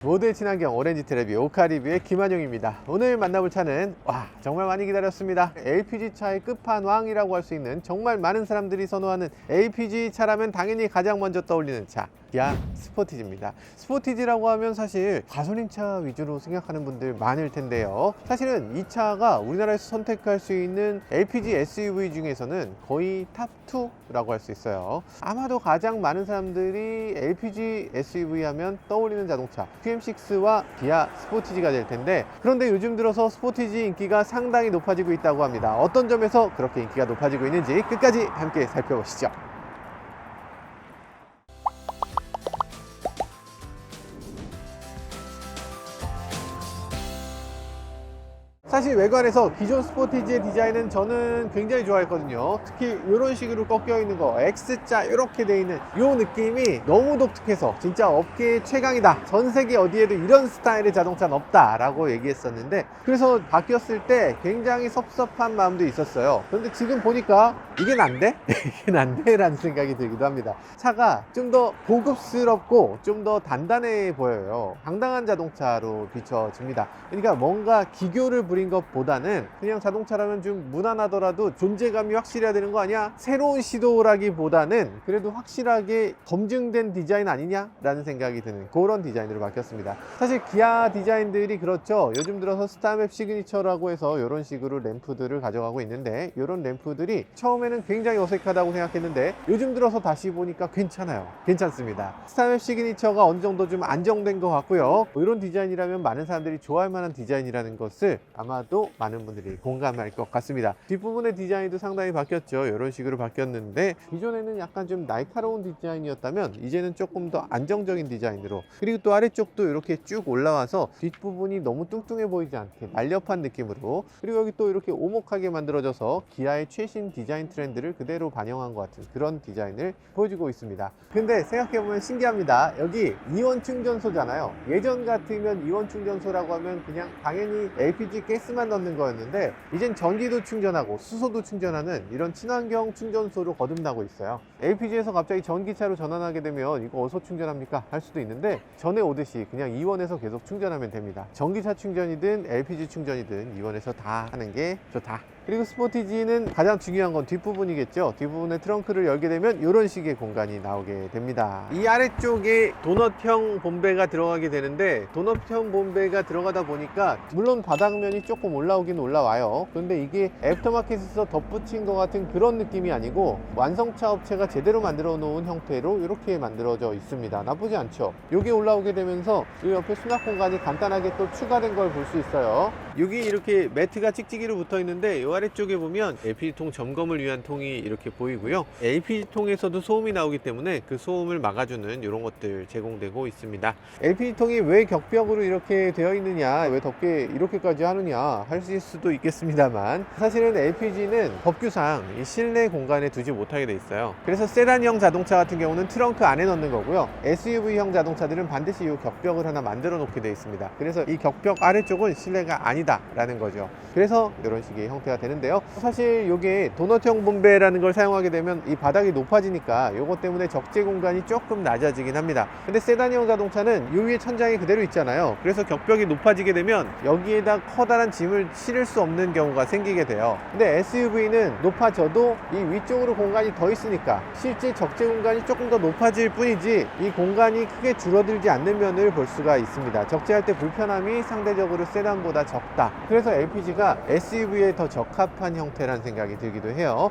모두의 친환경 오렌지 트레비 오카 리뷰의 김한용입니다. 오늘 만나볼 차는 정말 많이 기다렸습니다. LPG 차의 끝판왕이라고 할 수 있는 정말 많은 사람들이 선호하는 LPG 차라면 당연히 가장 먼저 떠올리는 차, 기아 스포티지입니다. 스포티지라고 하면 사실 가솔린 차 위주로 생각하는 분들 많을 텐데요. 사실은 이 차가 우리나라에서 선택할 수 있는 LPG SUV 중에서는 거의 탑2라고 할 수 있어요. 아마도 가장 많은 사람들이 LPG SUV 하면 떠올리는 자동차 QM6와 기아 스포티지가 될 텐데, 그런데 요즘 들어서 스포티지 인기가 상당히 높아지고 있다고 합니다. 어떤 점에서 그렇게 인기가 높아지고 있는지 끝까지 함께 살펴보시죠. 사실 외관에서 기존 스포티지의 디자인은 저는 굉장히 좋아했거든요. 특히 이런 식으로 꺾여 있는 거, X자 이렇게 돼 있는 이 느낌이 너무 독특해서 진짜 업계의 최강이다, 전 세계 어디에도 이런 스타일의 자동차는 없다 라고 얘기했었는데, 그래서 바뀌었을 때 굉장히 섭섭한 마음도 있었어요. 그런데 지금 보니까 이게 난데? 이게 난데? 라는 생각이 들기도 합니다. 차가 좀 더 고급스럽고 좀 더 단단해 보여요. 당당한 자동차로 비춰집니다. 그러니까 뭔가 기교를 부린 것보다는 그냥 자동차라면 좀 무난하더라도 존재감이 확실해야 되는 거 아니야? 새로운 시도라기보다는 그래도 확실하게 검증된 디자인 아니냐? 라는 생각이 드는 그런 디자인으로 바뀌었습니다. 사실 기아 디자인들이 그렇죠. 요즘 들어서 스타맵 시그니처라고 해서 이런 식으로 램프들을 가져가고 있는데, 이런 램프들이 처음에는 굉장히 어색하다고 생각했는데 요즘 들어서 다시 보니까 괜찮아요. 괜찮습니다. 스타맵 시그니처가 어느 정도 좀 안정된 것 같고요. 이런 디자인이라면 많은 사람들이 좋아할 만한 디자인이라는 것을 아마도 많은 분들이 공감할 것 같습니다. 뒷부분의 디자인도 상당히 바뀌었죠. 이런 식으로 바뀌었는데, 기존에는 약간 좀 날카로운 디자인이었다면 이제는 조금 더 안정적인 디자인으로, 그리고 또 아래쪽도 이렇게 쭉 올라와서 뒷부분이 너무 뚱뚱해 보이지 않게 날렵한 느낌으로, 그리고 여기 또 이렇게 오목하게 만들어져서 기아의 최신 디자인 트렌드를 그대로 반영한 것 같은 그런 디자인을 보여주고 있습니다. 근데 생각해보면 신기합니다. 여기 이원 충전소잖아요. 예전 같으면 이원 충전소라고 하면 그냥 당연히 LPG 가스만 넣는 거였는데, 이젠 전기도 충전하고 수소도 충전하는 이런 친환경 충전소로 거듭나고 있어요. LPG에서 갑자기 전기차로 전환하게 되면 이거 어디서 충전합니까? 할 수도 있는데, 전에 오듯이 그냥 이원에서 계속 충전하면 됩니다. 전기차 충전이든 LPG 충전이든 이원에서 다 하는 게 좋다. 그리고 스포티지는 가장 중요한 건 뒷부분이겠죠. 뒷부분의 트렁크를 열게 되면 이런 식의 공간이 나오게 됩니다. 이 아래쪽에 도넛형 본배가 들어가게 되는데, 도넛형 본배가 들어가다 보니까 물론 바닥면이 조금 올라오긴 올라와요. 그런데 이게 애프터마켓에서 덧붙인 것 같은 그런 느낌이 아니고 완성차 업체가 제대로 만들어 놓은 형태로 이렇게 만들어져 있습니다. 나쁘지 않죠. 이게 올라오게 되면서 이 옆에 수납 공간이 간단하게 또 추가된 걸 볼 수 있어요. 여기 이렇게 매트가 찍찍이로 붙어 있는데, 이 아래쪽에 보면 LPG통 점검을 위한 통이 이렇게 보이고요. LPG통에서도 소음이 나오기 때문에 그 소음을 막아주는 이런 것들 제공되고 있습니다. LPG통이 왜 격벽으로 이렇게 되어 있느냐, 왜 덮개 이렇게까지 하느냐 하실 수도 있겠습니다만, 사실은 LPG는 법규상 이 실내 공간에 두지 못하게 돼 있어요. 그래서 세단형 자동차 같은 경우는 트렁크 안에 넣는 거고요. SUV형 자동차들은 반드시 이 격벽을 하나 만들어 놓게 돼 있습니다. 그래서 이 격벽 아래쪽은 실내가 아니다 라는 거죠. 그래서 이런 식의 형태가 되는데요. 사실 이게 도넛형 본배라는 걸 사용하게 되면 이 바닥이 높아지니까 이것 때문에 적재 공간이 조금 낮아지긴 합니다. 근데 세단형 자동차는 이 위에 천장이 그대로 있잖아요. 그래서 격벽이 높아지게 되면 여기에다 커다란 짐을 실을 수 없는 경우가 생기게 돼요. 근데 SUV는 높아져도 이 위쪽으로 공간이 더 있으니까 실제 적재 공간이 조금 더 높아질 뿐이지 이 공간이 크게 줄어들지 않는 면을 볼 수가 있습니다. 적재할 때 불편함이 상대적으로 세단보다 적다. 그래서 LPG가 SUV에 더 적합한 형태라는 생각이 들기도 해요.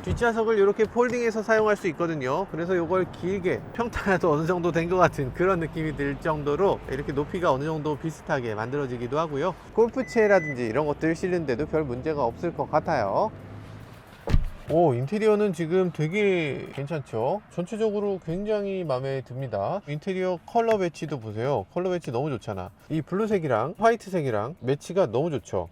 뒷좌석을 이렇게 폴딩해서 사용할 수 있거든요. 그래서 이걸 길게 평탄화도 어느 정도 된 것 같은 그런 느낌이 들 정도로 이렇게 높이가 어느 정도 비슷하게 만들어지기도 하고요. 골프채라든지 이런 것들 실는데도 별 문제가 없을 것 같아요. 인테리어는 지금 되게 괜찮죠. 전체적으로 굉장히 마음에 듭니다. 인테리어 컬러 배치도 보세요. 컬러 배치 너무 좋잖아. 이 블루색이랑 화이트색이랑 매치가 너무 좋죠.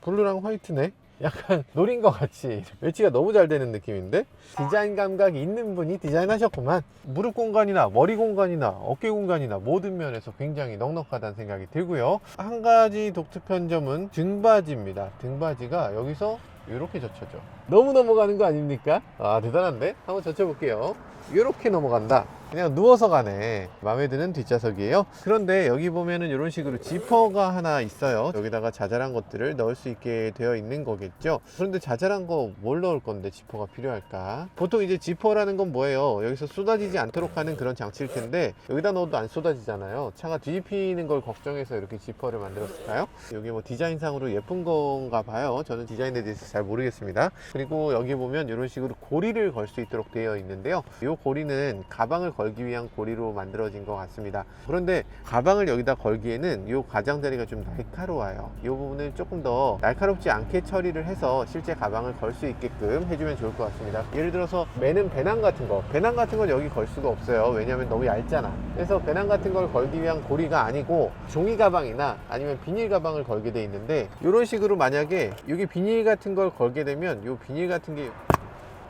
블루랑 화이트네? 약간 노린 것 같이 매치가 너무 잘 되는 느낌인데, 디자인 감각이 있는 분이 디자인하셨구만. 무릎 공간이나 머리 공간이나 어깨 공간이나 모든 면에서 굉장히 넉넉하다는 생각이 들고요. 한 가지 독특한 점은 등받이입니다. 등받이가 여기서 이렇게 젖혀져. 너무 넘어가는 거 아닙니까? 대단한데? 한번 젖혀볼게요. 이렇게 넘어간다. 그냥 누워서 가네. 마음에 드는 뒷좌석이에요. 그런데 여기 보면은 이런 식으로 지퍼가 하나 있어요. 여기다가 자잘한 것들을 넣을 수 있게 되어 있는 거겠죠. 그런데 자잘한 거 뭘 넣을 건데 지퍼가 필요할까? 보통 이제 지퍼라는 건 뭐예요? 여기서 쏟아지지 않도록 하는 그런 장치일 텐데 여기다 넣어도 안 쏟아지잖아요. 차가 뒤집히는 걸 걱정해서 이렇게 지퍼를 만들었을까요? 여기 뭐 디자인상으로 예쁜 건가 봐요. 저는 디자인에 대해서 잘 모르겠습니다. 그리고 여기 보면 이런 식으로 고리를 걸 수 있도록 되어 있는데요. 이 고리는 가방을 걸기 위한 고리로 만들어진 것 같습니다. 그런데 가방을 여기다 걸기에는 이 가장자리가 좀 날카로워요. 이 부분을 조금 더 날카롭지 않게 처리를 해서 실제 가방을 걸 수 있게끔 해주면 좋을 것 같습니다. 예를 들어서 매는 배낭 같은 거, 배낭 같은 건 여기 걸 수가 없어요. 왜냐하면 너무 얇잖아. 그래서 배낭 같은 걸 걸기 위한 고리가 아니고 종이 가방이나 아니면 비닐 가방을 걸게 돼 있는데 이런 식으로 만약에 여기 비닐 같은 걸 걸게 되면 이 비닐 같은 게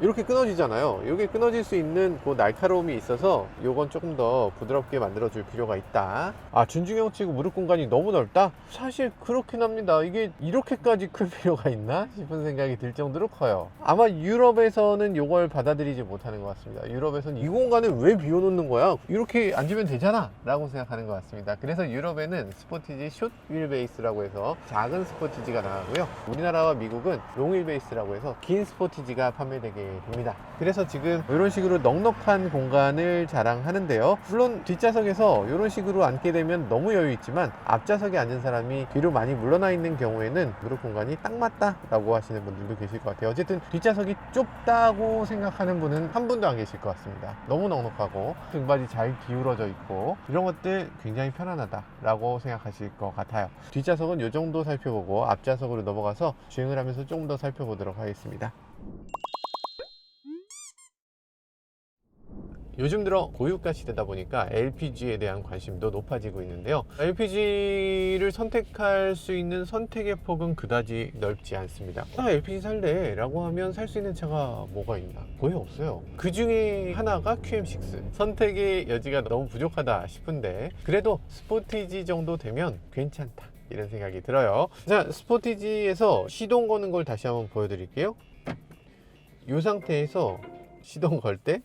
이렇게 끊어지잖아요. 이게 끊어질 수 있는 그 날카로움이 있어서 이건 조금 더 부드럽게 만들어 줄 필요가 있다. 아, 준중형 치고 무릎 공간이 너무 넓다? 사실 그렇긴 합니다. 이게 이렇게까지 클 필요가 있나 싶은 생각이 들 정도로 커요. 아마 유럽에서는 이걸 받아들이지 못하는 것 같습니다. 유럽에서는 이 공간을 왜 비워놓는 거야? 이렇게 앉으면 되잖아 라고 생각하는 것 같습니다. 그래서 유럽에는 스포티지 숏 휠베이스라고 해서 작은 스포티지가 나가고요. 우리나라와 미국은 롱 휠베이스라고 해서 긴 스포티지가 판매되게 됩니다. 그래서 지금 이런 식으로 넉넉한 공간을 자랑하는데요. 물론 뒷좌석에서 이런 식으로 앉게 되면 너무 여유 있지만 앞좌석에 앉은 사람이 뒤로 많이 물러나 있는 경우에는 무릎 공간이 딱 맞다 라고 하시는 분들도 계실 것 같아요. 어쨌든 뒷좌석이 좁다고 생각하는 분은 한 분도 안 계실 것 같습니다. 너무 넉넉하고 등받이 잘 기울어져 있고 이런 것들 굉장히 편안하다 라고 생각하실 것 같아요. 뒷좌석은 이 정도 살펴보고 앞좌석으로 넘어가서 주행을 하면서 조금 더 살펴보도록 하겠습니다. 요즘 들어 고유가 시대다 보니까 LPG에 대한 관심도 높아지고 있는데요. LPG를 선택할 수 있는 선택의 폭은 그다지 넓지 않습니다. LPG 살래 라고 하면 살 수 있는 차가 뭐가 있나? 거의 없어요. 그 중에 하나가 QM6. 선택의 여지가 너무 부족하다 싶은데 그래도 스포티지 정도 되면 괜찮다 이런 생각이 들어요. 자, 스포티지에서 시동 거는 걸 다시 한번 보여드릴게요. 이 상태에서 시동 걸 때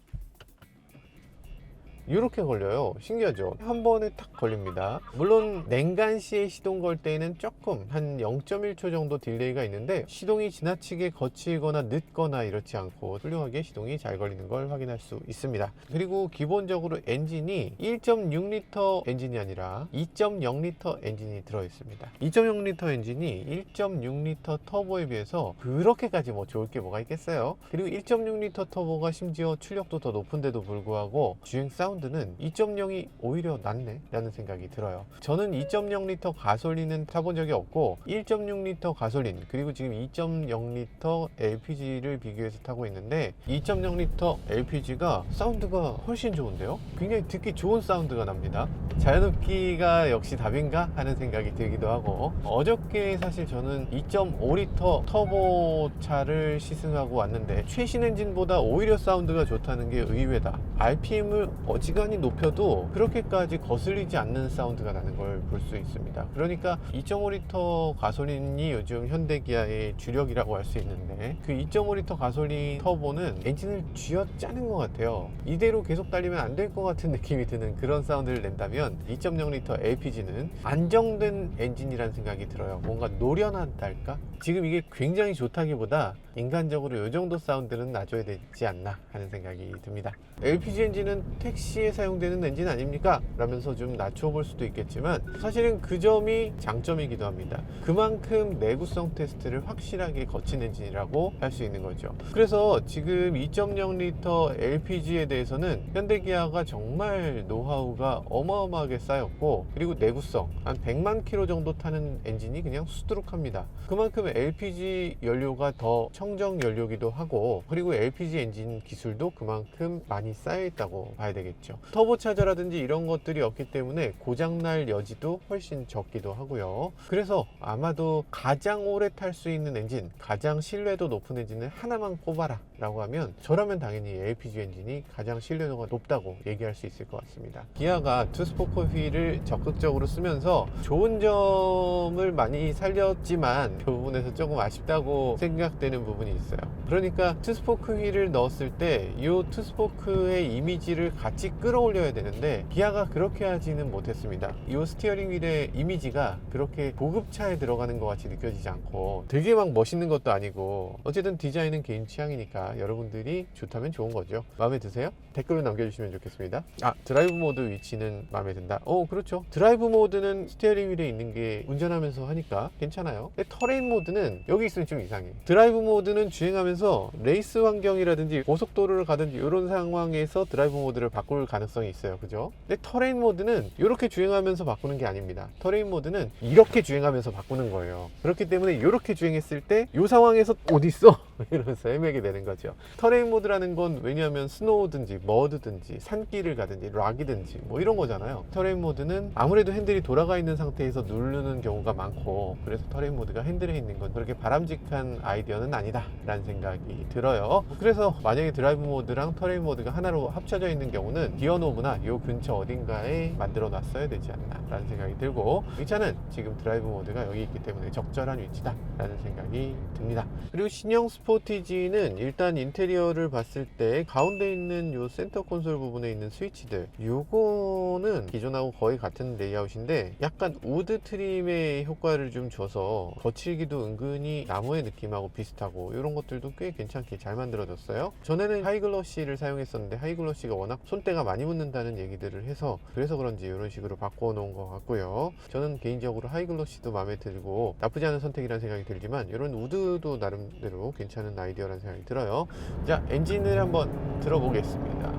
이렇게 걸려요. 신기하죠? 한 번에 탁 걸립니다. 물론 냉간시에 시동 걸 때에는 조금 한 0.1초 정도 딜레이가 있는데 시동이 지나치게 거칠거나 늦거나 이렇지 않고 훌륭하게 시동이 잘 걸리는 걸 확인할 수 있습니다. 그리고 기본적으로 엔진이 1.6L 엔진이 아니라 2.0L 엔진이 들어있습니다. 2.0L 엔진이 1.6L 터보에 비해서 그렇게까지 뭐 좋을 게 뭐가 있겠어요. 그리고 1.6L 터보가 심지어 출력도 더 높은데도 불구하고 주행 사운드는 2.0이 오히려 낫네 라는 생각이 들어요. 저는 2.0L 가솔린은 타본 적이 없고 1.6L 가솔린 그리고 지금 2.0L LPG를 비교해서 타고 있는데 2.0L LPG가 사운드가 훨씬 좋은데요. 굉장히 듣기 좋은 사운드가 납니다. 자연흡기가 역시 답인가 하는 생각이 들기도 하고 어저께 사실 저는 2.5L 터보 차를 시승하고 왔는데 최신 엔진보다 오히려 사운드가 좋다는 게 의외다. RPM을 어지간히 높여도 그렇게까지 거슬리지 않는 사운드가 나는 걸 볼 수 있습니다. 그러니까 2.5L 가솔린이 요즘 현대기아의 주력이라고 할 수 있는데 그 2.5L 가솔린 터보는 엔진을 쥐어짜는 것 같아요. 이대로 계속 달리면 안 될 것 같은 느낌이 드는 그런 사운드를 낸다면 2.0L LPG는 안정된 엔진이라는 생각이 들어요. 뭔가 노련하달까? 지금 이게 굉장히 좋다기보다 인간적으로 이 정도 사운드는 놔줘야 되지 않나 하는 생각이 듭니다. LPG 엔진은 택시에 사용되는 엔진 아닙니까? 라면서 좀 낮춰볼 수도 있겠지만 사실은 그 점이 장점이기도 합니다. 그만큼 내구성 테스트를 확실하게 거친 엔진이라고 할 수 있는 거죠. 그래서 지금 2.0L LPG에 대해서는 현대기아가 정말 노하우가 어마어마하게 쌓였고 그리고 내구성 한 100만 킬로 정도 타는 엔진이 그냥 수두룩합니다. 그만큼 LPG 연료가 더 청정 연료기도 하고 그리고 LPG 엔진 기술도 그만큼 많이 쌓여 있다고 봐야 되겠죠. 터보차저라든지 이런 것들이 없기 때문에 고장날 여지도 훨씬 적기도 하고요. 그래서 아마도 가장 오래 탈 수 있는 엔진, 가장 신뢰도 높은 엔진을 하나만 꼽아라 라고 하면 저라면 당연히 LPG 엔진이 가장 신뢰도가 높다고 얘기할 수 있을 것 같습니다. 기아가 투스포크 휠을 적극적으로 쓰면서 좋은 점을 많이 살렸지만 그 부분에서 조금 아쉽다고 생각되는 부분이 있어요. 그러니까 투스포크 휠을 넣었을 때 이 투스포크의 이미지를 같이 끌어올려야 되는데 기아가 그렇게 하지는 못했습니다. 이 스티어링 휠의 이미지가 그렇게 고급차에 들어가는 것 같이 느껴지지 않고 되게 막 멋있는 것도 아니고 어쨌든 디자인은 개인 취향이니까 여러분들이 좋다면 좋은 거죠. 마음에 드세요? 댓글로 남겨주시면 좋겠습니다. 드라이브 모드 위치는 마음에 든다. 그렇죠. 드라이브 모드는 스티어링 휠에 있는 게 운전하면서 하니까 괜찮아요. 근데 터레인 모드는 여기 있으면 좀 이상해. 드라이브 모드는 주행하면서 레이스 환경이라든지 고속도로를 가든지 이런 상황에서 드라이브 모드를 바꿀 가능성이 있어요. 그죠? 근데 터레인 모드는 이렇게 주행하면서 바꾸는 게 아닙니다. 터레인 모드는 이렇게 주행하면서 바꾸는 거예요. 그렇기 때문에 이렇게 주행했을 때 이 상황에서 어디 있어? 이러면서 헤매게 되는 거죠. 터레인 모드라는 건 왜냐하면 스노우든지 머드든지 산길을 가든지 락이든지 뭐 이런 거잖아요. 터레인 모드는 아무래도 핸들이 돌아가 있는 상태에서 누르는 경우가 많고 그래서 터레인 모드가 핸들에 있는 건 그렇게 바람직한 아이디어는 아니다 라는 생각이 들어요. 그래서 만약에 드라이브 모드랑 터레인 모드가 하나로 합쳐져 있는 경우는 기어 노브나 이 근처 어딘가에 만들어 놨어야 되지 않나 라는 생각이 들고 이 차는 지금 드라이브 모드가 여기 있기 때문에 적절한 위치다 라는 생각이 듭니다. 그리고 신형 스포티지는 일단 인테리어를 봤을 때 가운데 있는 요 센터 콘솔 부분에 있는 스위치들 요거는 기존하고 거의 같은 레이아웃인데 약간 우드 트림의 효과를 좀 줘서 거칠기도 은근히 나무의 느낌하고 비슷하고 이런 것들도 꽤 괜찮게 잘 만들어졌어요. 전에는 하이글러시를 사용했었는데 하이글러시가 워낙 손때가 많이 묻는다는 얘기들을 해서 그래서 그런지 이런 식으로 바꿔 놓은 것 같고요. 저는 개인적으로 하이글러시도 마음에 들고 나쁘지 않은 선택이라는 생각이 들지만 이런 우드도 나름대로 괜찮은 아이디어라는 생각이 들어요. 자, 엔진을 한번 들어보겠습니다.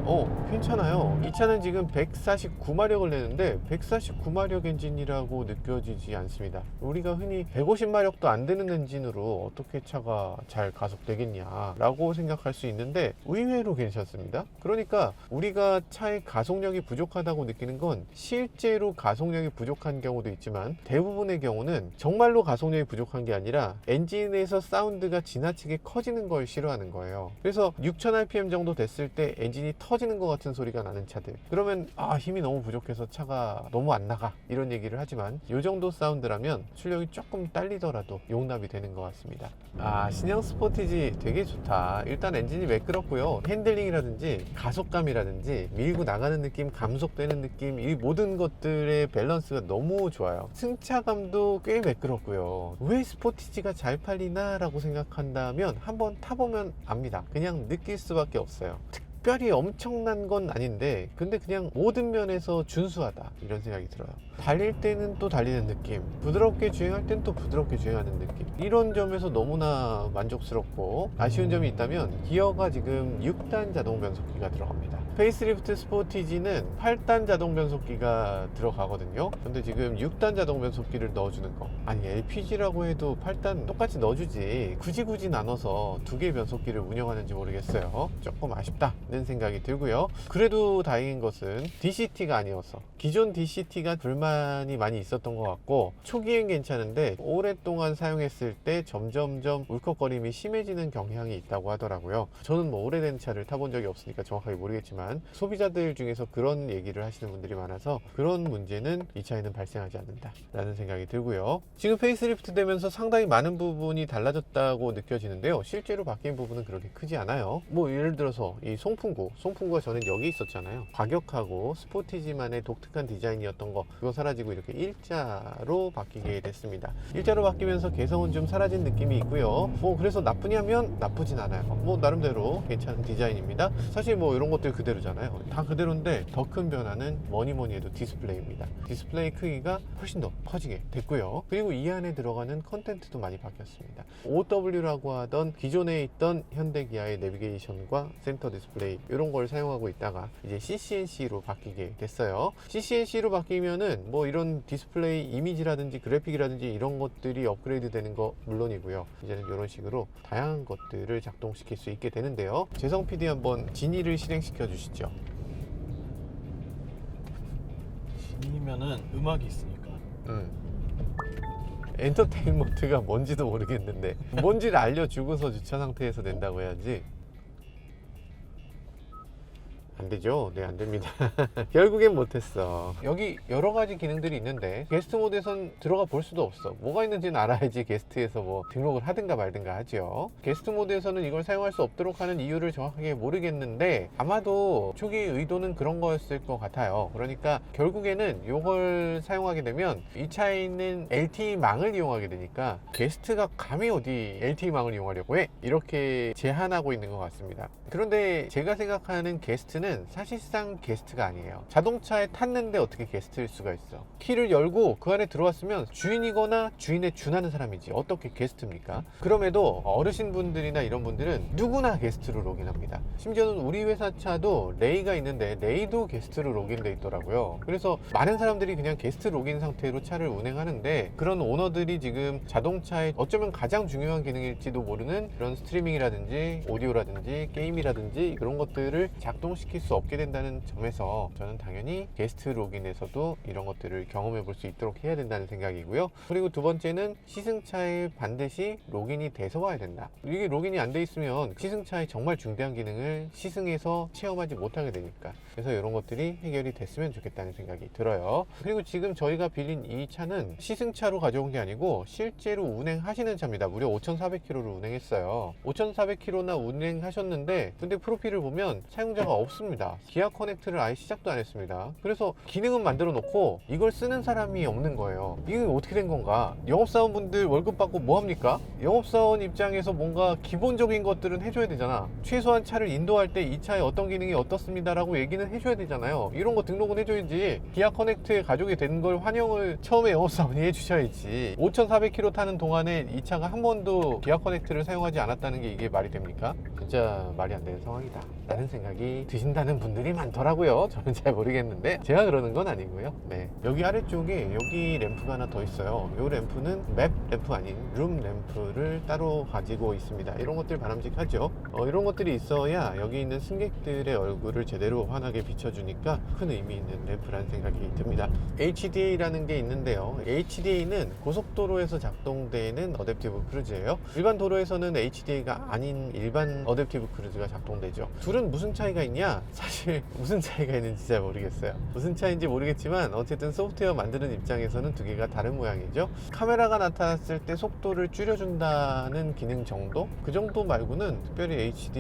괜찮아요. 이 차는 지금 149마력을 내는데 149마력 엔진이라고 느껴지지 않습니다. 우리가 흔히 150마력도 안 되는 엔진으로 어떻게 차가 잘 가속되겠냐 라고 생각할 수 있는데 의외로 괜찮습니다. 그러니까 우리가 차의 가속력이 부족하다고 느끼는 건 실제로 가속력이 부족한 경우도 있지만 대부분의 경우는 정말로 가속력이 부족한 게 아니라 엔진에서 사운드가 지나치게 커지는 걸 싫어하는 거예요. 그래서 6000rpm 정도 됐을 때 엔진이 터지는 것 같은 소리가 나는 차들, 그러면 힘이 너무 부족해서 차가 너무 안 나가 이런 얘기를 하지만 이 정도 사운드라면 출력이 조금 딸리더라도 용납이 되는 것 같습니다. 신형 스포티지 되게 좋다. 일단 엔진이 매끄럽고요. 핸들링이라든지 가속감이라든지 밀고 나가는 느낌, 감속되는 느낌, 이 모든 것들의 밸런스가 너무 좋아요. 승차감도 꽤 매끄럽고요. 왜 스포티지가 잘 팔리나 라고 생각한다면 한번 타보면 압니다. 그냥 느낄 수밖에 없어요. 특별히 엄청난 건 아닌데 근데 그냥 모든 면에서 준수하다 이런 생각이 들어요. 달릴 때는 또 달리는 느낌, 부드럽게 주행할 때는 또 부드럽게 주행하는 느낌, 이런 점에서 너무나 만족스럽고 아쉬운 점이 있다면 기어가 지금 6단 자동 변속기가 들어갑니다. 페이스리프트 스포티지는 8단 자동 변속기가 들어가거든요. 근데 지금 6단 자동 변속기를 넣어주는 거, 아니 LPG라고 해도 8단 똑같이 넣어주지 굳이 나눠서 두 개의 변속기를 운영하는지 모르겠어요. 조금 아쉽다는 생각이 들고요. 그래도 다행인 것은 DCT가 아니어서, 기존 DCT가 불만이 많이 있었던 것 같고 초기엔 괜찮은데 오랫동안 사용했을 때 점점점 울컥거림이 심해지는 경향이 있다고 하더라고요. 저는 뭐 오래된 차를 타본 적이 없으니까 정확하게 모르겠지만 소비자들 중에서 그런 얘기를 하시는 분들이 많아서 그런 문제는 이 차에는 발생하지 않는다 라는 생각이 들고요. 지금 페이스리프트 되면서 상당히 많은 부분이 달라졌다고 느껴지는데요. 실제로 바뀐 부분은 그렇게 크지 않아요. 뭐 예를 들어서 이 송풍구가 전엔 여기 있었잖아요. 과격하고 스포티지만의 독특한 디자인이었던 거, 그거 사라지고 이렇게 일자로 바뀌게 됐습니다. 일자로 바뀌면서 개성은 좀 사라진 느낌이 있고요. 뭐 그래서 나쁘냐면 나쁘진 않아요. 뭐 나름대로 괜찮은 디자인입니다. 사실 뭐 이런 것들 그대로잖아요. 다 그대로인데 더 큰 변화는 뭐니 해도 디스플레이입니다. 디스플레이 크기가 훨씬 더 커지게 됐고요. 그리고 이 안에 들어가는 컨텐츠도 많이 바뀌었습니다. OW라고 하던 기존에 있던 현대기아의 내비게이션과 센터 디스플레이 이런 걸 사용하고 있다가 이제 CCNC로 바뀌게 됐어요. CCNC로 바뀌면은 뭐 이런 디스플레이 이미지라든지 그래픽이라든지 이런 것들이 업그레이드 되는 거 물론이고요. 이제는 이런 식으로 다양한 것들을 작동시킬 수 있게 되는데요. 재성 PD 한번 진이를 실행시켜 주시죠. 진이면은 음악이 있으니까. 엔터테인먼트가 뭔지도 모르겠는데 뭔지를 알려주고서 주차 상태에서 낸다고 해야지. 안 되죠? 네, 안 됩니다. 결국엔 못했어. 여기 여러 가지 기능들이 있는데 게스트 모드에선 들어가 볼 수도 없어. 뭐가 있는지는 알아야지 게스트에서 뭐 등록을 하든가 말든가 하죠. 게스트 모드에서는 이걸 사용할 수 없도록 하는 이유를 정확하게 모르겠는데 아마도 초기 의도는 그런 거였을 것 같아요. 그러니까 결국에는 이걸 사용하게 되면 이 차에 있는 LTE망을 이용하게 되니까 게스트가 감히 어디 LTE망을 이용하려고 해? 이렇게 제한하고 있는 것 같습니다. 그런데 제가 생각하는 게스트는 사실상 게스트가 아니에요. 자동차에 탔는데 어떻게 게스트일 수가 있어. 키를 열고 그 안에 들어왔으면 주인이거나 주인에 준하는 사람이지 어떻게 게스트입니까? 그럼에도 어르신분들이나 이런 분들은 누구나 게스트로 로그인합니다. 심지어는 우리 회사 차도 레이가 있는데 레이도 게스트로 로그인돼 있더라고요. 그래서 많은 사람들이 그냥 게스트 로그인 상태로 차를 운행하는데 그런 오너들이 지금 자동차에 어쩌면 가장 중요한 기능일지도 모르는 그런 스트리밍이라든지 오디오라든지 게임이라든지 그런 것들을 작동시킬 수 없게 된다는 점에서 저는 당연히 게스트 로그인에서도 이런 것들을 경험해 볼 수 있도록 해야 된다는 생각이고요. 그리고 두 번째는 시승차에 반드시 로그인이 돼서 와야 된다. 이게 로그인이 안 돼 있으면 시승차의 정말 중대한 기능을 시승에서 체험하지 못하게 되니까 그래서 이런 것들이 해결이 됐으면 좋겠다는 생각이 들어요. 그리고 지금 저희가 빌린 이 차는 시승차로 가져온 게 아니고 실제로 운행하시는 차입니다. 무려 5,400km를 운행했어요. 5,400km나 운행하셨는데 근데 프로필을 보면 사용자가 없습니다. 기아 커넥트를 아예 시작도 안 했습니다. 그래서 기능은 만들어 놓고 이걸 쓰는 사람이 없는 거예요. 이게 어떻게 된 건가? 영업사원분들 월급 받고 뭐 합니까? 영업사원 입장에서 뭔가 기본적인 것들은 해줘야 되잖아. 최소한 차를 인도할 때 이 차에 어떤 기능이 어떻습니다 라고 얘기는 해줘야 되잖아요. 이런 거 등록은 해줘야지. 기아 커넥트에 가족이 된 걸 환영을 처음에 영업사원이 해주셔야지. 5,400km 타는 동안에 이 차가 한 번도 기아 커넥트를 사용하지 않았다는 게 이게 말이 됩니까? 진짜 말이 안 되는 상황이다 라는 생각이 드신다는 분들이 많더라고요. 저는 잘 모르겠는데 제가 그러는 건 아니고요. 네, 여기 아래쪽에 여기 램프가 하나 더 있어요. 이 램프는 맵 램프 아닌 룸 램프를 따로 가지고 있습니다. 이런 것들 바람직하죠. 이런 것들이 있어야 여기 있는 승객들의 얼굴을 제대로 환하게 비춰주니까 큰 의미 있는 램프라는 생각이 듭니다. HDA라는 게 있는데요. HDA는 고속도로에서 작동되는 어댑티브 크루즈예요. 일반 도로에서는 HDA가 아닌 일반 어댑티브 크루즈가 작동되죠. 둘은 무슨 차이가 있냐? 사실 무슨 차이가 있는지 잘 모르겠어요. 무슨 차이인지 모르겠지만 어쨌든 소프트웨어 만드는 입장에서는 두 개가 다른 모양이죠. 카메라가 나타났을 때 속도를 줄여준다는 기능 정도? 그 정도 말고는 특별히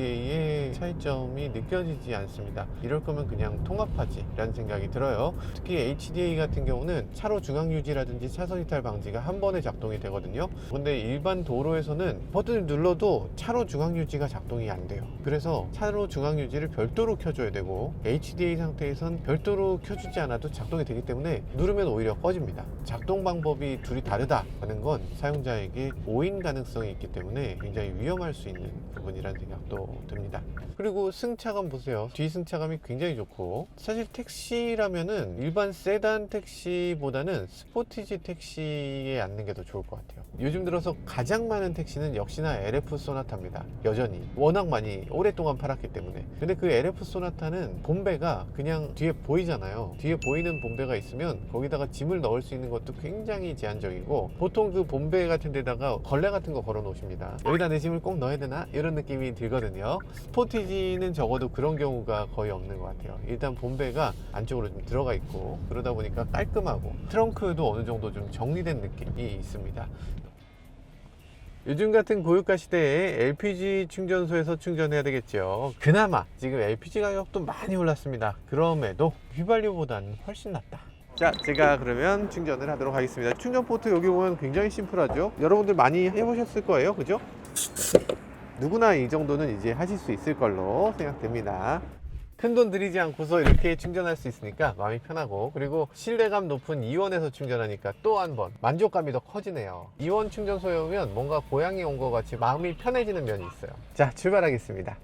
HDA의 차이점이 느껴지지 않습니다. 이럴 거면 그냥 통합하지 라는 생각이 들어요. 특히 HDA 같은 경우는 차로 중앙 유지라든지 차선 이탈 방지가 한 번에 작동이 되거든요. 근데 일반 도로에서는 버튼을 눌러도 차로 중앙 유지가 작동이 안 돼요. 그래서 차로 중앙 유지를 별도로 켜줘야 되고 HDA 상태에선 별도로 켜주지 않아도 작동이 되기 때문에 누르면 오히려 꺼집니다. 작동 방법이 둘이 다르다는 건 사용자에게 오인 가능성이 있기 때문에 굉장히 위험할 수 있는 부분이라는 생각도 듭니다. 그리고 승차감 보세요. 뒤 승차감이 굉장히 좋고 사실 택시라면은 일반 세단 택시보다는 스포티지 택시에 앉는 게 더 좋을 것 같아요. 요즘 들어서 가장 많은 택시는 역시나 LF 소나타입니다. 여전히 워낙 많이 오랫동안 팔았기 때문에. 근데 그 LF 소나타는 본배가 그냥 뒤에 보이잖아요. 뒤에 보이는 본배가 있으면 거기다가 짐을 넣을 수 있는 것도 굉장히 제한적이고 보통 그 본배 같은 데다가 걸레 같은 거 걸어 놓으십니다. 여기다 내 짐을 꼭 넣어야 되나? 이런 느낌이 들거든요. 스포티지는 적어도 그런 경우가 거의 없는 것 같아요. 일단 본배가 안쪽으로 좀 들어가 있고 그러다 보니까 깔끔하고 트렁크도 어느 정도 좀 정리된 느낌이 있습니다. 요즘 같은 고유가 시대에 LPG 충전소에서 충전해야 되겠죠. 그나마 지금 LPG 가격도 많이 올랐습니다. 그럼에도 휘발유보다는 훨씬 낫다. 자, 제가 그러면 충전을 하도록 하겠습니다. 충전 포트 여기 보면 굉장히 심플하죠. 여러분들 많이 해보셨을 거예요, 그죠? 누구나 이 정도는 이제 하실 수 있을 걸로 생각됩니다. 큰돈 들이지 않고서 이렇게 충전할 수 있으니까 마음이 편하고 그리고 신뢰감 높은 이원에서 충전하니까 또 한 번 만족감이 더 커지네요. 이원 충전소에 오면 뭔가 고향에 온 것 같이 마음이 편해지는 면이 있어요. 자, 출발하겠습니다.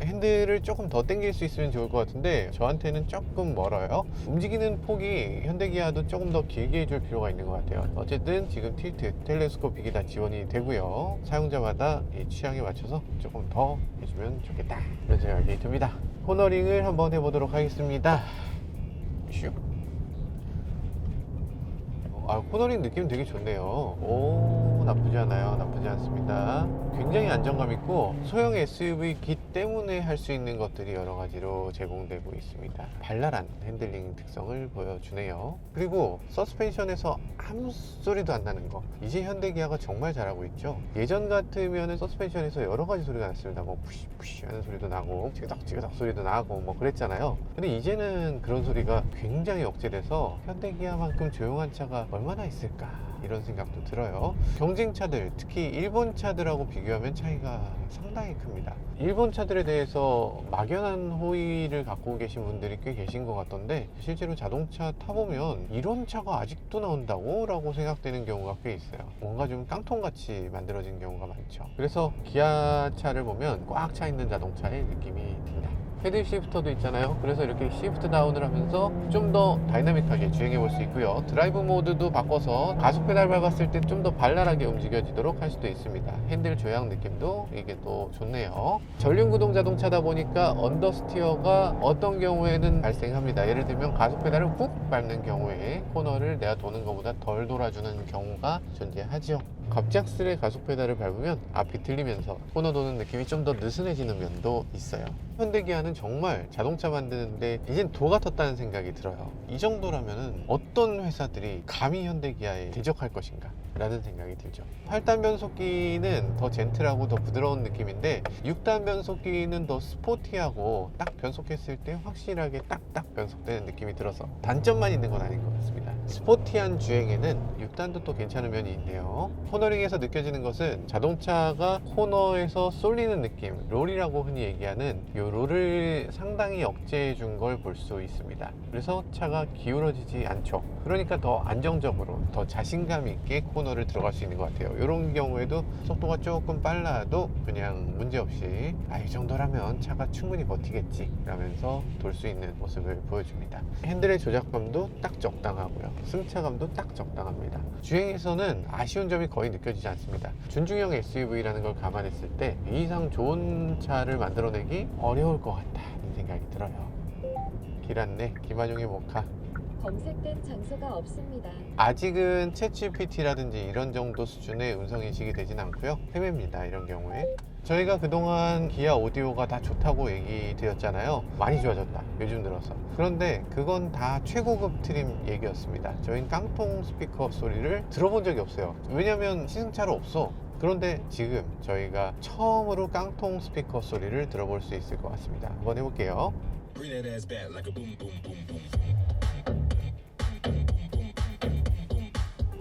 핸들을 조금 더 당길 수 있으면 좋을 것 같은데 저한테는 조금 멀어요. 움직이는 폭이 현대기아도 조금 더 길게 해줄 필요가 있는 것 같아요. 어쨌든 지금 틸트, 텔레스코픽이 다 지원이 되고요. 사용자마다 이 취향에 맞춰서 조금 더 해주면 좋겠다 이런 생각이 듭니다. 코너링을 한번 해보도록 하겠습니다. 슉. 코너링 느낌 되게 좋네요. 오, 나쁘지 않아요. 나쁘지 않습니다. 굉장히 안정감 있고 소형 SUV이기 때문에 할 수 있는 것들이 여러 가지로 제공되고 있습니다. 발랄한 핸들링 특성을 보여주네요. 그리고 서스펜션에서 아무 소리도 안 나는 거, 이제 현대기아가 정말 잘하고 있죠. 예전 같으면 서스펜션에서 여러 가지 소리가 났습니다. 뭐 푸시푸시 하는 소리도 나고 찌그덕찌그덕 소리도 나고 뭐 그랬잖아요. 근데 이제는 그런 소리가 굉장히 억제돼서 현대기아만큼 조용한 차가 얼마나 있을까, 이런 생각도 들어요. 경쟁차들, 특히 일본 차들하고 비교하면 차이가 상당히 큽니다. 일본 차들에 대해서 막연한 호의를 갖고 계신 분들이 꽤 계신 것 같던데, 실제로 자동차 타보면 이런 차가 아직도 나온다고? 라고 생각되는 경우가 꽤 있어요. 뭔가 좀 깡통같이 만들어진 경우가 많죠. 그래서 기아 차를 보면 꽉 차 있는 자동차의 느낌이 든다. 헤드 시프터도 있잖아요. 그래서 이렇게 시프트 다운을 하면서 좀 더 다이나믹하게 주행해 볼 수 있고요. 드라이브 모드도 바꿔서 가속 페달 밟았을 때 좀 더 발랄하게 움직여지도록 할 수도 있습니다. 핸들 조향 느낌도 이게 또 좋네요. 전륜구동 자동차다 보니까 언더스티어가 어떤 경우에는 발생합니다. 예를 들면 가속 페달을 훅 밟는 경우에 코너를 내가 도는 것보다 덜 돌아주는 경우가 존재하죠. 갑작스레 가속 페달을 밟으면 앞이 들리면서 코너 도는 느낌이 좀 더 느슨해지는 면도 있어요. 현대기아는 정말 자동차 만드는데 이젠 도가 텄다는 생각이 들어요. 이 정도라면 어떤 회사들이 감히 현대기아에 대적할 것인가 라는 생각이 들죠. 8단 변속기는 더 젠틀하고 더 부드러운 느낌인데 6단 변속기는 더 스포티하고 딱 변속했을 때 확실하게 딱딱 변속되는 느낌이 들어서 단점만 있는 건 아닌 것 같습니다. 스포티한 주행에는 6단도 또 괜찮은 면이 있네요. 코너링에서 느껴지는 것은 자동차가 코너에서 쏠리는 느낌, 롤이라고 흔히 얘기하는 이 롤을 상당히 억제해 준 걸 볼 수 있습니다. 그래서 차가 기울어지지 않죠. 그러니까 더 안정적으로, 더 자신감 있게 코너를 들어갈 수 있는 것 같아요. 이런 경우에도 속도가 조금 빨라도 그냥 문제없이 이 정도라면 차가 충분히 버티겠지 라면서 돌 수 있는 모습을 보여줍니다. 핸들의 조작감도 딱 적당하고요. 승차감도 딱 적당합니다. 주행에서는 아쉬운 점이 거의 느껴지지 않습니다. 준중형 SUV라는 걸 감안했을 때 이 이상 좋은 차를 만들어내기 어려울 것 같다는 생각이 들어요. 길 안내 김한용의 모카. 검색된 장소가 없습니다. 아직은 챗GPT라든지 이런 정도 수준의 음성인식이 되진 않고요. 헤매입니다. 이런 경우에 저희가 그동안 기아 오디오가 다 좋다고 얘기 드렸잖아요. 많이 좋아졌다, 요즘 들어서. 그런데 그건 다 최고급 트림 얘기였습니다. 저희는 깡통 스피커 소리를 들어본 적이 없어요. 왜냐면 시승차로 없어. 그런데 지금 저희가 처음으로 깡통 스피커 소리를 들어볼 수 있을 것 같습니다. 한번 해볼게요. Bring that ass back like a boom, boom, boom, boom.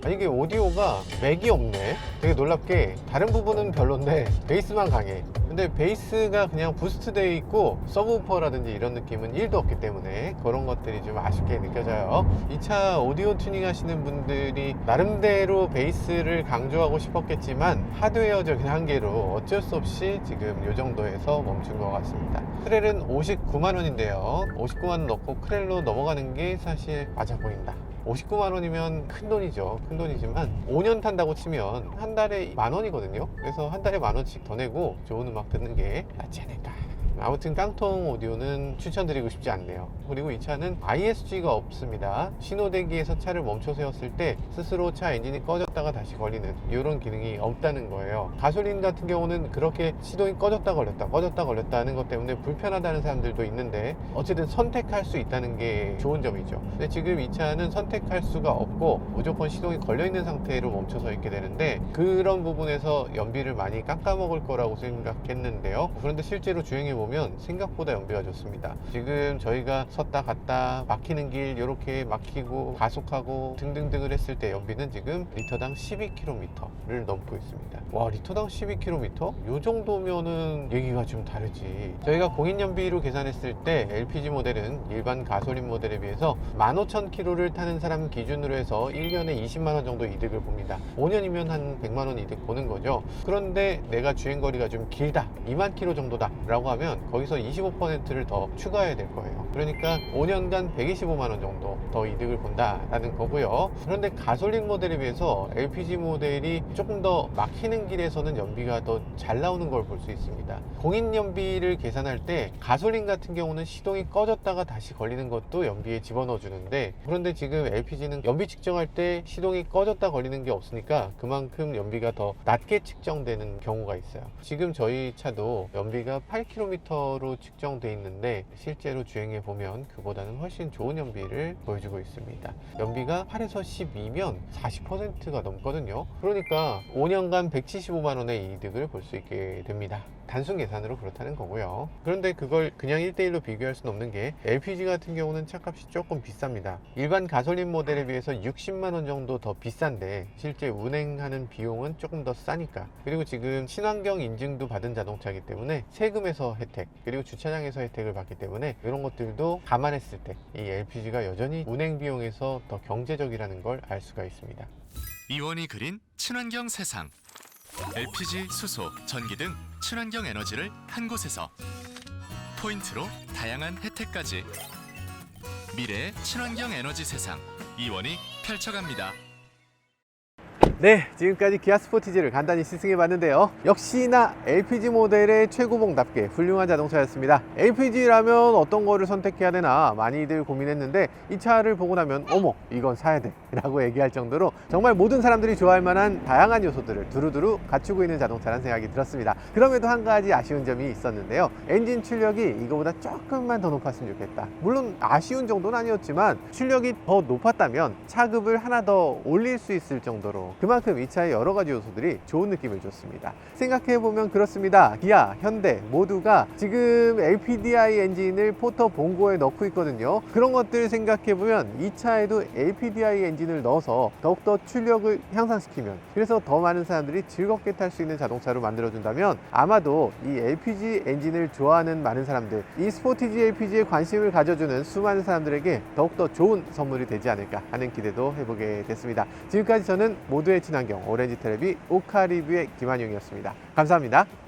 아니 이게 오디오가 맥이 없네. 되게 놀랍게 다른 부분은 별론데 베이스만 강해. 근데 베이스가 그냥 부스트 되어 있고 서브우퍼라든지 이런 느낌은 1도 없기 때문에 그런 것들이 좀 아쉽게 느껴져요. 이 차 오디오 튜닝 하시는 분들이 나름대로 베이스를 강조하고 싶었겠지만 하드웨어적인 한계로 어쩔 수 없이 지금 이 정도에서 멈춘 것 같습니다. 크렐은 59만 원인데요. 59만 원 넣고 크렐로 넘어가는 게 사실 맞아 보인다. 59만 원이면 큰 돈이죠. 큰 돈이지만 5년 탄다고 치면 한 달에 10,000원이거든요. 그래서 한 달에 10,000원씩 더 내고 좋은 음악 듣는 게 낫지 않을까. 아무튼 깡통 오디오는 추천드리고 싶지 않네요. 그리고 이 차는 ISG가 없습니다. 신호대기에서 차를 멈춰 세웠을 때 스스로 차 엔진이 꺼졌다가 다시 걸리는 이런 기능이 없다는 거예요. 가솔린 같은 경우는 그렇게 시동이 꺼졌다 걸렸다 하는 것 때문에 불편하다는 사람들도 있는데 어쨌든 선택할 수 있다는 게 좋은 점이죠. 근데 지금 이 차는 선택할 수가 없고 무조건 시동이 걸려있는 상태로 멈춰서 있게 되는데 그런 부분에서 연비를 많이 깎아먹을 거라고 생각했는데요. 그런데 실제로 주행해보면 생각보다 연비가 좋습니다. 지금 저희가 섰다 갔다 막히는 길 이렇게 막히고 가속하고 등등등을 했을 때 연비는 지금 리터당 12km를 넘고 있습니다. 와, 리터당 12km? 이 정도면은 얘기가 좀 다르지. 저희가 공인 연비로 계산했을 때 LPG 모델은 일반 가솔린 모델에 비해서 15,000km를 타는 사람 기준으로 해서 1년에 20만 원 정도 이득을 봅니다. 5년이면 한 100만 원 이득 보는 거죠. 그런데 내가 주행거리가 좀 길다, 2만 km 정도다 라고 하면 하려면 거기서 25%를 더 추가해야 될 거예요. 그러니까 5년간 125만 원 정도 더 이득을 본다라는 거고요. 그런데 가솔린 모델에 비해서 LPG 모델이 조금 더 막히는 길에서는 연비가 더 잘 나오는 걸 볼 수 있습니다. 공인 연비를 계산할 때 가솔린 같은 경우는 시동이 꺼졌다가 다시 걸리는 것도 연비에 집어넣어 주는데, 그런데 지금 LPG는 연비 측정할 때 시동이 꺼졌다 걸리는 게 없으니까 그만큼 연비가 더 낮게 측정되는 경우가 있어요. 지금 저희 차도 연비가 8km로 측정돼 있는데 실제로 주행해 보면 그보다는 훨씬 좋은 연비를 보여주고 있습니다. 연비가 8에서 12면 40%가 넘거든요. 그러니까 5년간 175만 원의 이득을 볼 수 있게 됩니다. 단순 계산으로 그렇다는 거고요. 그런데 그걸 그냥 1대1로 비교할 수는 없는 게 LPG 같은 경우는 차값이 조금 비쌉니다. 일반 가솔린 모델에 비해서 60만 원 정도 더 비싼데 실제 운행하는 비용은 조금 더 싸니까. 그리고 지금 친환경 인증도 받은 자동차이기 때문에 세금에서 혜택, 그리고 주차장에서 혜택을 받기 때문에 이런 것들도 감안했을 때 이 LPG가 여전히 운행 비용에서 더 경제적이라는 걸 알 수가 있습니다. 이원이 그린 친환경 세상. LPG, 수소, 전기 등 친환경 에너지를 한 곳에서 포인트로 다양한 혜택까지 미래의 친환경 에너지 세상 이원이 펼쳐갑니다. 네, 지금까지 기아 스포티지를 간단히 시승해 봤는데요. 역시나 LPG 모델의 최고봉답게 훌륭한 자동차였습니다. LPG라면 어떤 거를 선택해야 되나 많이들 고민했는데 이 차를 보고 나면 어머, 이건 사야 돼 라고 얘기할 정도로 정말 모든 사람들이 좋아할 만한 다양한 요소들을 두루두루 갖추고 있는 자동차라는 생각이 들었습니다. 그럼에도 한 가지 아쉬운 점이 있었는데요. 엔진 출력이 이거보다 조금만 더 높았으면 좋겠다. 물론 아쉬운 정도는 아니었지만 출력이 더 높았다면 차급을 하나 더 올릴 수 있을 정도로 그만큼 이 차의 여러 가지 요소들이 좋은 느낌을 줬습니다. 생각해보면 그렇습니다. 기아, 현대 모두가 지금 LPDI 엔진을 포터 봉고에 넣고 있거든요. 그런 것들 생각해보면 이 차에도 LPDI 엔진을 넣어서 더욱더 출력을 향상시키면, 그래서 더 많은 사람들이 즐겁게 탈 수 있는 자동차로 만들어준다면 아마도 이 LPG 엔진을 좋아하는 많은 사람들, 이 스포티지 LPG에 관심을 가져주는 수많은 사람들에게 더욱더 좋은 선물이 되지 않을까 하는 기대도 해보게 됐습니다. 지금까지 저는 모두의 친환경 오렌지 텔레비 오카 리뷰의 김한용이었습니다. 감사합니다.